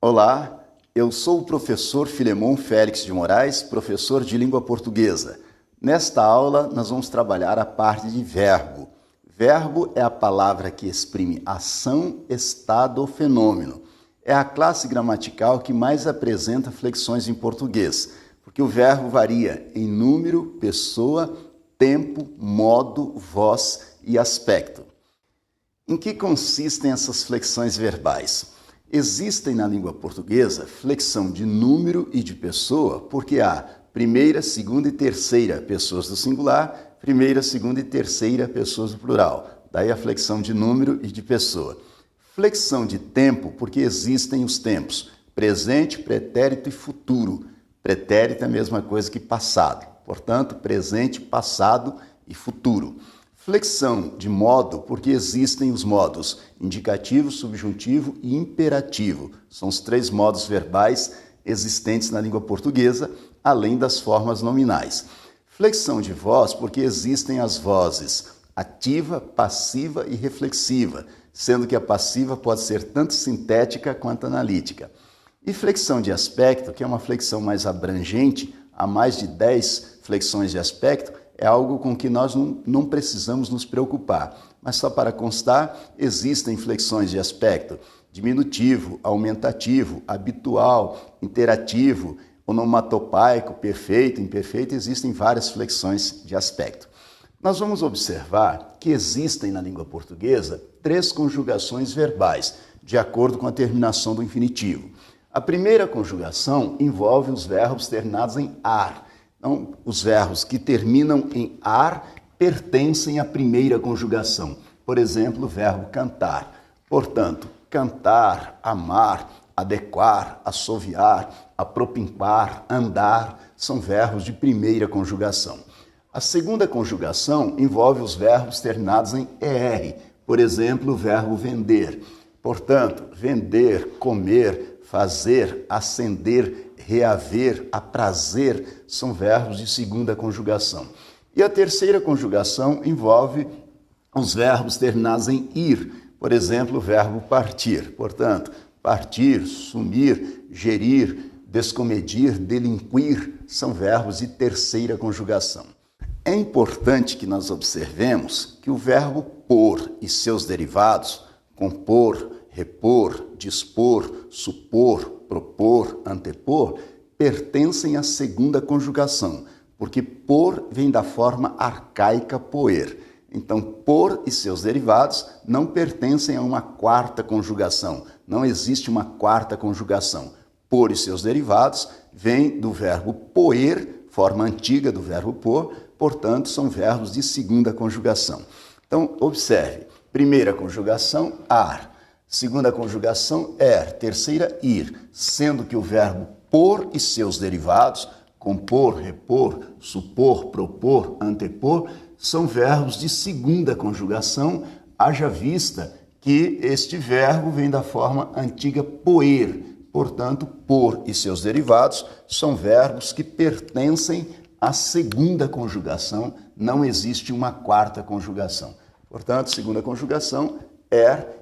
Olá, eu sou o professor Filemon Félix de Moraes, professor de língua portuguesa. Nesta aula, nós vamos trabalhar a parte de verbo. Verbo é a palavra que exprime ação, estado ou fenômeno. É a classe gramatical que mais apresenta flexões em português, porque o verbo varia em número, pessoa, tempo, modo, voz e aspecto. Em que consistem essas flexões verbais? Existem na língua portuguesa flexão de número e de pessoa, porque há primeira, segunda e terceira pessoas do singular, primeira, segunda e terceira pessoas do plural. Daí a flexão de número e de pessoa. Flexão de tempo, porque existem os tempos, presente, pretérito e futuro. Pretérito é a mesma coisa que passado, portanto, presente, passado e futuro. Flexão de modo, porque existem os modos indicativo, subjuntivo e imperativo. São os três modos verbais existentes na língua portuguesa, além das formas nominais. Flexão de voz, porque existem as vozes ativa, passiva e reflexiva, sendo que a passiva pode ser tanto sintética quanto analítica. E flexão de aspecto, que é uma flexão mais abrangente, há mais de 10 flexões de aspecto, é algo com que nós não precisamos nos preocupar. Mas só para constar, existem flexões de aspecto diminutivo, aumentativo, habitual, interativo, onomatopaico, perfeito, imperfeito, existem várias flexões de aspecto. Nós vamos observar que existem na língua portuguesa 3 conjugações verbais, de acordo com a terminação do infinitivo. A primeira conjugação envolve os verbos terminados em ar. Então, os verbos que terminam em ar pertencem à primeira conjugação. Por exemplo, o verbo cantar. Portanto, cantar, amar, adequar, assoviar, apropinquar, andar, são verbos de primeira conjugação. A segunda conjugação envolve os verbos terminados em ER. Por exemplo, o verbo vender. Portanto, vender, comer, fazer, acender, reaver, aprazer, são verbos de segunda conjugação. E a terceira conjugação envolve os verbos terminados em ir, por exemplo, o verbo partir. Portanto, partir, sumir, gerir, descomedir, delinquir, são verbos de terceira conjugação. É importante que nós observemos que o verbo pôr e seus derivados, compor, repor, dispor, supor, propor, antepor, pertencem à segunda conjugação, porque pôr vem da forma arcaica poer. Então, pôr e seus derivados não pertencem a uma quarta conjugação. Não existe uma quarta conjugação. Pôr e seus derivados vêm do verbo poer, forma antiga do verbo pôr, portanto, são verbos de segunda conjugação. Então, observe. Primeira conjugação, ar. Segunda conjugação, terceira, ir, sendo que o verbo pôr e seus derivados, compor, repor, supor, propor, antepor, são verbos de segunda conjugação, haja vista que este verbo vem da forma antiga poer. Portanto, pôr e seus derivados são verbos que pertencem à segunda conjugação, não existe uma quarta conjugação. Portanto, segunda conjugação,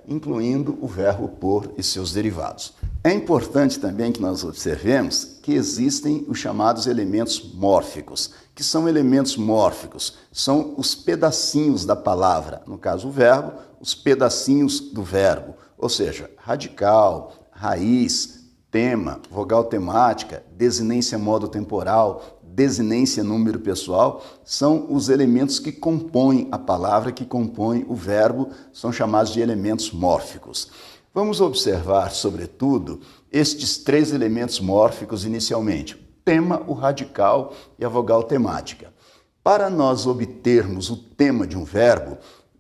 incluindo o verbo pôr e seus derivados. É importante também que nós observemos que existem os chamados elementos mórficos. Que são elementos mórficos? São os pedacinhos da palavra, no caso o verbo, os pedacinhos do verbo, ou seja, radical, raiz, tema, vogal temática, desinência modo temporal, desinência número pessoal, são os elementos que compõem a palavra, que compõem o verbo, são chamados de elementos mórficos. Vamos observar, sobretudo, estes 3 elementos mórficos inicialmente, o tema, o radical e a vogal temática. Para nós obtermos o tema de um verbo,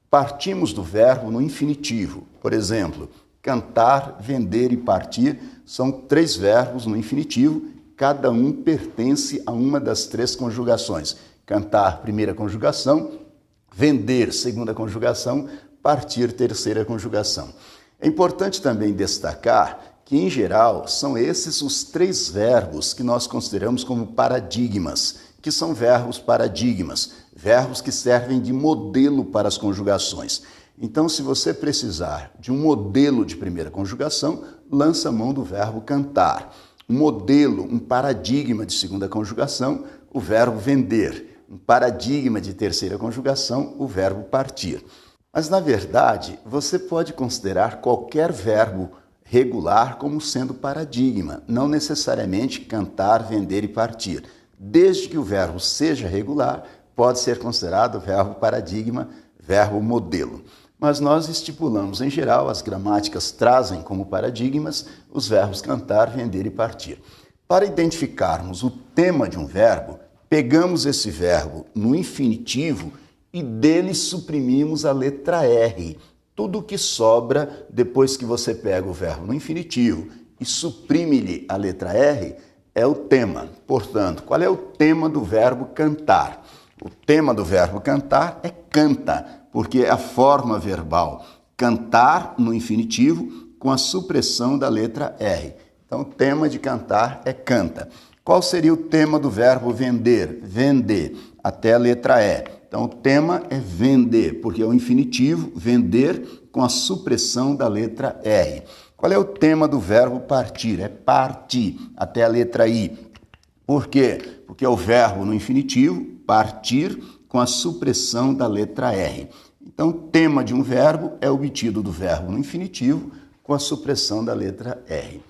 partimos do verbo no infinitivo. Por exemplo, cantar, vender e partir são 3 verbos no infinitivo. Cada um pertence a uma das 3 conjugações. Cantar, primeira conjugação, vender, segunda conjugação, partir, terceira conjugação. É importante também destacar que, em geral, são esses os 3 verbos que nós consideramos como paradigmas, que são verbos paradigmas, verbos que servem de modelo para as conjugações. Então, se você precisar de um modelo de primeira conjugação, lança a mão do verbo cantar. Um modelo, um paradigma de segunda conjugação, o verbo vender. Um paradigma de terceira conjugação, o verbo partir. Mas, na verdade, você pode considerar qualquer verbo regular como sendo paradigma, não necessariamente cantar, vender e partir. Desde que o verbo seja regular, pode ser considerado verbo paradigma, verbo modelo. Mas nós estipulamos, em geral, as gramáticas trazem como paradigmas os verbos cantar, vender e partir. Para identificarmos o tema de um verbo, pegamos esse verbo no infinitivo e dele suprimimos a letra R. Tudo que sobra depois que você pega o verbo no infinitivo e suprime-lhe a letra R é o tema. Portanto, qual é o tema do verbo cantar? O tema do verbo cantar é canta, porque é a forma verbal cantar no infinitivo com a supressão da letra R. Então, o tema de cantar é canta. Qual seria o tema do verbo vender? Vender, até a letra E. Então, o tema é vender, porque é o infinitivo, vender, com a supressão da letra R. Qual é o tema do verbo partir? É partir, até a letra I. Por quê? Porque é o verbo no infinitivo, partir, com a supressão da letra R. Então, o tema de um verbo é obtido do verbo no infinitivo, com a supressão da letra R.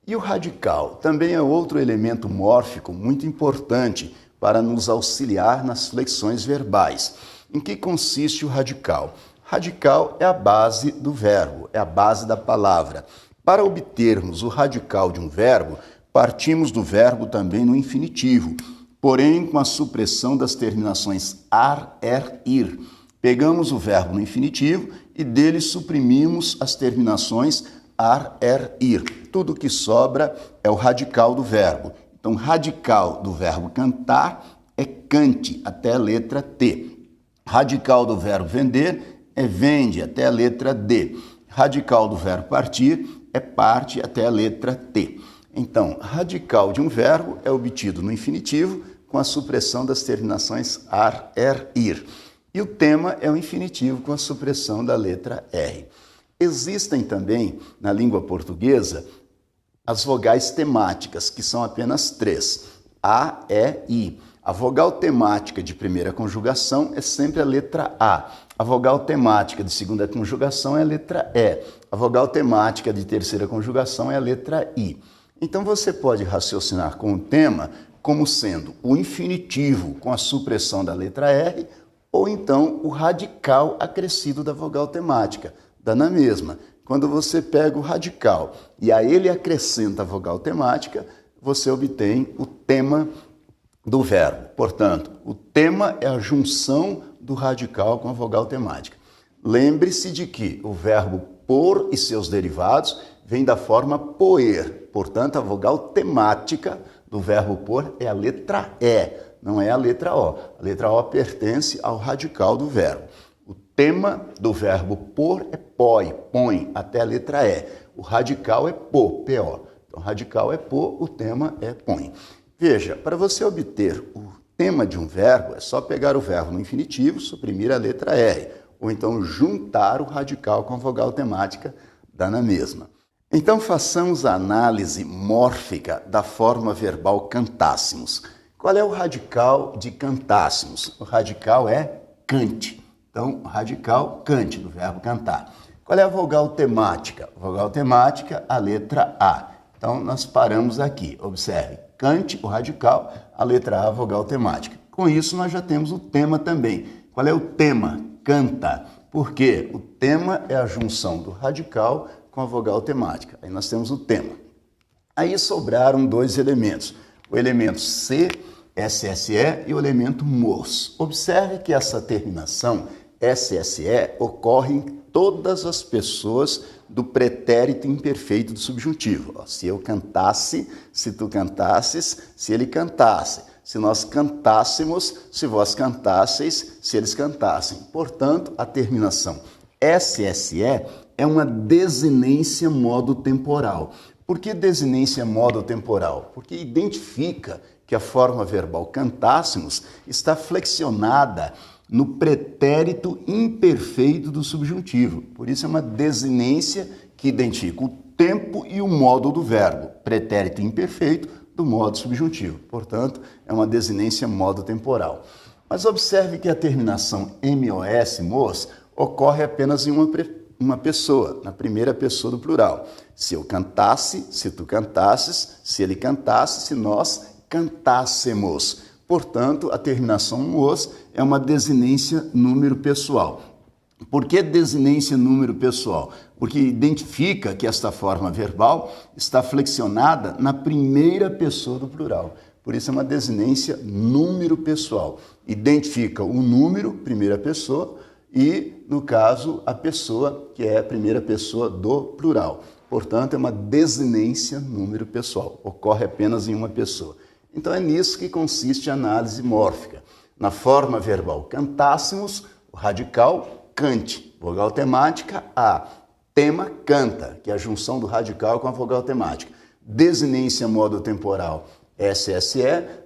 E o radical também é outro elemento mórfico muito importante para nos auxiliar nas flexões verbais. Em que consiste o radical? Radical é a base do verbo, é a base da palavra. Para obtermos o radical de um verbo, partimos do verbo também no infinitivo, porém com a supressão das terminações ar, er, ir. Pegamos o verbo no infinitivo e dele suprimimos as terminações ar, er, ir. Tudo que sobra é o radical do verbo. Então, radical do verbo cantar é cante, até a letra T. Radical do verbo vender é vende, até a letra D. Radical do verbo partir é parte, até a letra T. Então, radical de um verbo é obtido no infinitivo com a supressão das terminações ar, er, ir. E o tema é o infinitivo com a supressão da letra R. Existem também, na língua portuguesa, as vogais temáticas, que são apenas 3, A, E, I. A vogal temática de primeira conjugação é sempre a letra A. A vogal temática de segunda conjugação é a letra E. A vogal temática de terceira conjugação é a letra I. Então você pode raciocinar com o tema como sendo o infinitivo com a supressão da letra R ou então o radical acrescido da vogal temática. Dá na mesma. Quando você pega o radical e a ele acrescenta a vogal temática, você obtém o tema do verbo. Portanto, o tema é a junção do radical com a vogal temática. Lembre-se de que o verbo pôr e seus derivados vem da forma poer. Portanto, a vogal temática do verbo pôr é a letra E, não é a letra O. A letra O pertence ao radical do verbo. O tema do verbo pôr é põe, até a letra E. O radical é pô, P-O. Então, o radical é pô, o tema é põe. Veja, para você obter o tema de um verbo, é só pegar o verbo no infinitivo, suprimir a letra R, ou então juntar o radical com a vogal temática, dá na mesma. Então, façamos a análise mórfica da forma verbal cantássemos. Qual é o radical de cantássemos? O radical é cante. Então, radical, cante, do verbo cantar. Qual é a vogal temática? Vogal temática, a letra A. Então, nós paramos aqui. Observe, cante, o radical, a letra A, a vogal temática. Com isso, nós já temos o tema também. Qual é o tema? Canta. Por quê? O tema é a junção do radical com a vogal temática. Aí nós temos o tema. Aí sobraram 2 elementos. O elemento C, SSE, e o elemento MOS. Observe que essa terminação SSE ocorre em todas as pessoas do pretérito imperfeito do subjuntivo. Se eu cantasse, se tu cantasses, se ele cantasse. Se nós cantássemos, se vós cantasseis, se eles cantassem. Portanto, a terminação SSE é uma desinência modo temporal. Por que desinência modo temporal? Porque identifica que a forma verbal cantássemos está flexionada no pretérito imperfeito do subjuntivo. Por isso é uma desinência que identifica o tempo e o modo do verbo, pretérito imperfeito do modo subjuntivo. Portanto, é uma desinência modo temporal. Mas observe que a terminação MOS, mos, ocorre apenas em uma pessoa, na primeira pessoa do plural. Se eu cantasse, se tu cantasses, se ele cantasse, se nós cantássemos. Portanto, a terminação mos é uma desinência número pessoal. Por que desinência número pessoal? Porque identifica que esta forma verbal está flexionada na primeira pessoa do plural. Por isso é uma desinência número pessoal. Identifica o número, primeira pessoa, e, no caso, a pessoa, que é a primeira pessoa do plural. Portanto, é uma desinência número pessoal. Ocorre apenas em uma pessoa. Então, é nisso que consiste a análise mórfica. Na forma verbal cantássemos, o radical cante, vogal temática a, tema canta, que é a junção do radical com a vogal temática. Desinência modo temporal SSE,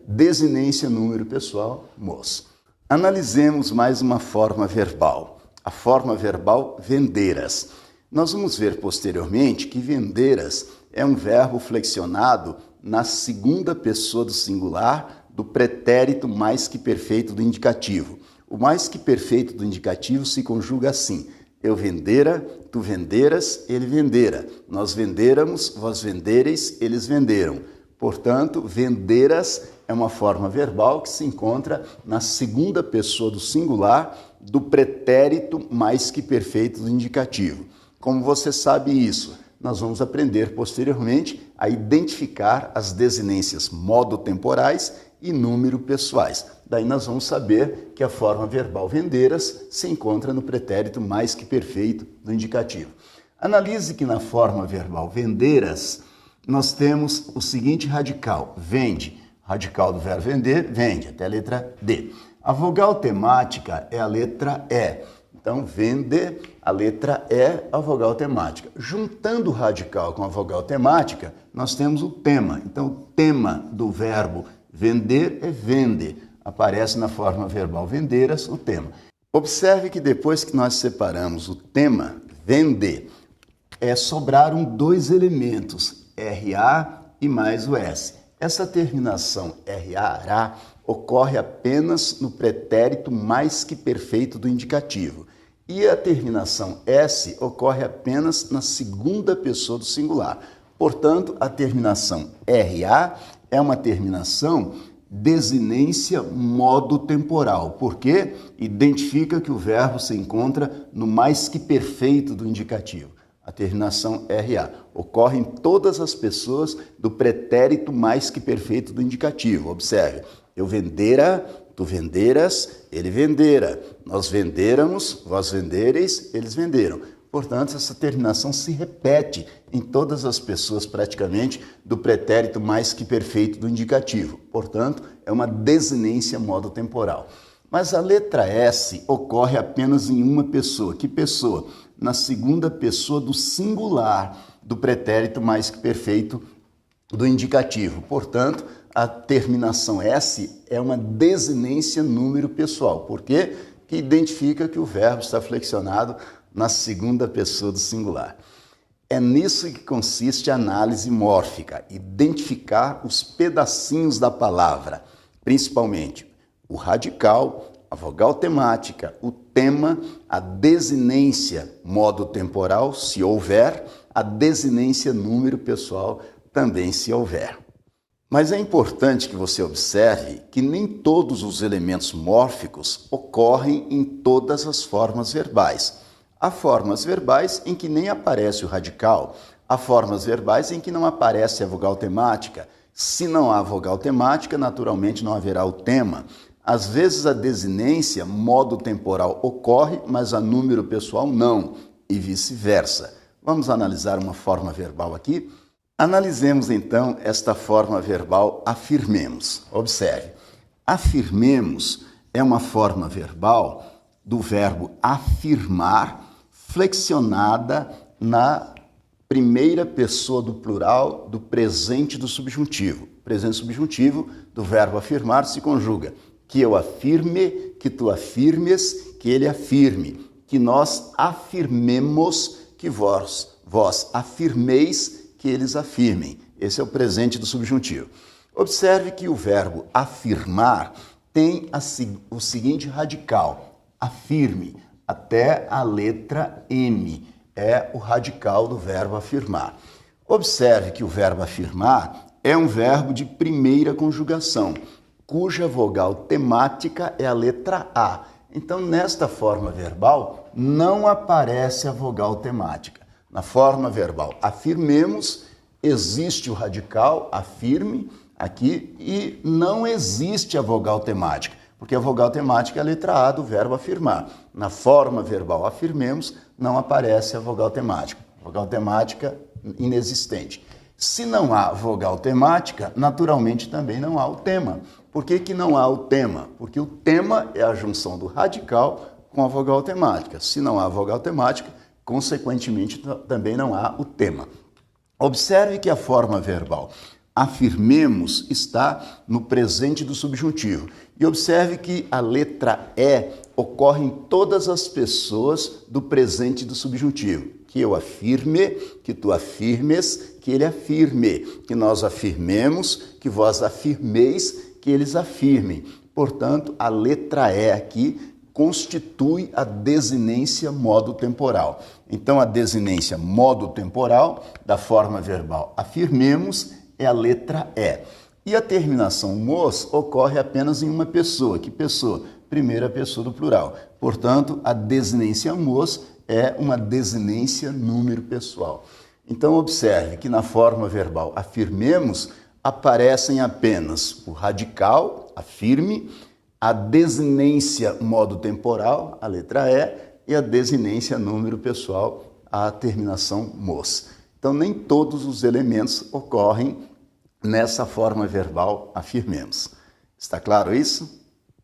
desinência número pessoal mos. Analisemos mais uma forma verbal, a forma verbal venderas. Nós vamos ver posteriormente que venderas é um verbo flexionado na segunda pessoa do singular do pretérito mais que perfeito do indicativo. O mais que perfeito do indicativo se conjuga assim: eu vendera, tu venderas, ele vendera. Nós venderamos, vós vendereis, eles venderam. Portanto, venderas é uma forma verbal que se encontra na segunda pessoa do singular do pretérito mais que perfeito do indicativo. Como você sabe isso? Nós vamos aprender posteriormente a identificar as desinências modo-temporais e número pessoais. Daí nós vamos saber que a forma verbal venderas se encontra no pretérito mais que perfeito do indicativo. Analise que na forma verbal venderas nós temos o seguinte radical, vende. Radical do verbo vender, vende, até a letra D. A vogal temática é a letra E. Então, vende, a letra E, a vogal temática. Juntando o radical com a vogal temática, nós temos o tema. Então, o tema do verbo vender é vende. Aparece na forma verbal venderas o tema. Observe que depois que nós separamos o tema, vende, sobraram dois elementos, RA e mais o S. Essa terminação RA ocorre apenas no pretérito mais que perfeito do indicativo. E a terminação S ocorre apenas na segunda pessoa do singular. Portanto, a terminação RA é uma terminação desinência modo temporal, porque identifica que o verbo se encontra no mais que perfeito do indicativo. A terminação RA ocorre em todas as pessoas do pretérito mais que perfeito do indicativo. Observe, eu vendera, tu venderas, ele vendera. Nós venderamos, vós vendereis, eles venderam. Portanto, essa terminação se repete em todas as pessoas praticamente do pretérito mais que perfeito do indicativo. Portanto, é uma desinência modo temporal. Mas a letra S ocorre apenas em uma pessoa. Que pessoa? Na segunda pessoa do singular do pretérito mais que perfeito do indicativo. Portanto, a terminação S é uma desinência número pessoal. Por quê? Que identifica que o verbo está flexionado na segunda pessoa do singular. É nisso que consiste a análise mórfica, identificar os pedacinhos da palavra, principalmente o radical, a vogal temática, o tema, a desinência modo temporal, se houver, a desinência número pessoal, também se houver. Mas é importante que você observe que nem todos os elementos mórficos ocorrem em todas as formas verbais. Há formas verbais em que nem aparece o radical, há formas verbais em que não aparece a vogal temática. Se não há vogal temática, naturalmente não haverá o tema. Às vezes a desinência modo temporal ocorre, mas a número pessoal não, e vice-versa. Vamos analisar uma forma verbal aqui? Analisemos então esta forma verbal afirmemos. Observe, afirmemos é uma forma verbal do verbo afirmar, flexionada na primeira pessoa do plural do presente do subjuntivo. Presente subjuntivo do verbo afirmar se conjuga que eu afirme, que tu afirmes, que ele afirme, que nós afirmemos, que vós vós afirmeis que eles afirmem. Esse é o presente do subjuntivo. Observe que o verbo afirmar tem o seguinte radical, afirme, até a letra M, é o radical do verbo afirmar. Observe que o verbo afirmar é um verbo de primeira conjugação, cuja vogal temática é a letra A. Então, nesta forma verbal, não aparece a vogal temática. Na forma verbal afirmemos, existe o radical afirme aqui e não existe a vogal temática, porque a vogal temática é a letra A do verbo afirmar. Na forma verbal afirmemos, não aparece a vogal temática. Vogal temática inexistente. Se não há vogal temática, naturalmente também não há o tema. Por que não há o tema? Porque o tema é a junção do radical com a vogal temática. Se não há vogal temática, consequentemente também não há o tema. Observe que a forma verbal afirmemos está no presente do subjuntivo. E observe que a letra E ocorre em todas as pessoas do presente do subjuntivo. Que eu afirme, que tu afirmes, que ele afirme, que nós afirmemos, que vós afirmeis, que eles afirmem. Portanto, a letra E aqui constitui a desinência modo temporal. Então, a desinência modo temporal da forma verbal afirmemos é a letra E. E a terminação mos ocorre apenas em uma pessoa. Que pessoa? Primeira pessoa do plural. Portanto, a desinência mos é uma desinência número pessoal. Então, observe que na forma verbal afirmemos aparecem apenas o radical, afirme, a desinência modo temporal, a letra E, e a desinência número pessoal, a terminação mos. Então, nem todos os elementos ocorrem nessa forma verbal afirmemos. Está claro isso?